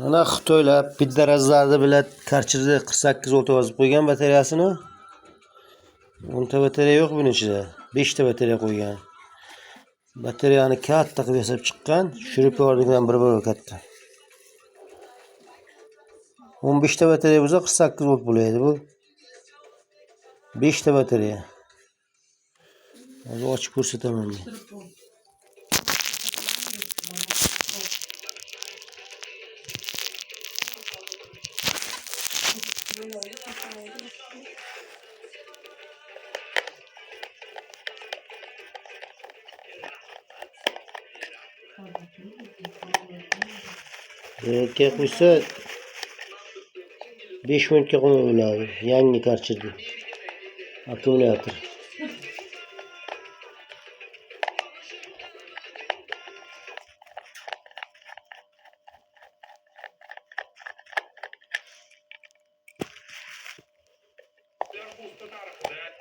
Ana Xitoylar piddarazlarni bilan Karchirda 48 volt yozib qo'ygan batareyasini. 10 ta batareya yo'q buning ichida. 5 ta batareya qo'ygan. Batareyani katta qilib yasab chiqqan. Shurupyordigan bir katta. 15 ta batareya bo'lsa 48 volt bo'ladi bu. 5 ta batareya. Hozir ochib ko'rsataman. Yakka qo'ysa 5 minutga qo'yiladi. Yangi Karchirda. Akkumulyator.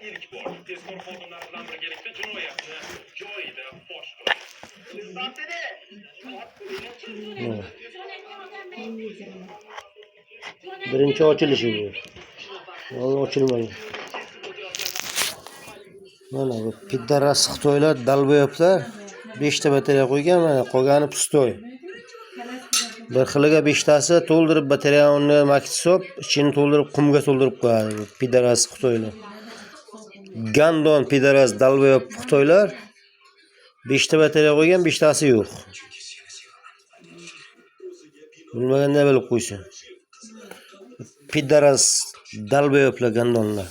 İlk bor tezkor xodimlar bilan birgalikda jinoyatni joyida fosh qildi. Birinchi ochilishi bu. Hozir ochilmagan. Mana bu piddaras Xitoylar dalboyaplar. 5 ta batareya qo'ygan, mana qolgani pustoy. Bir xiliga 5 tasi to'ldirib batareyani maktisop, ichini to'ldirib qumga to'ldirib qo'yadi. Piddaras Xitoylar. Gandon piddaras dalboyap Xitoylar 5 ta batareya qo'ygan, 5 tasi yo'q. Bilmaganda bilib qo'ysin. Piddaras dalboyaplar gandonlar.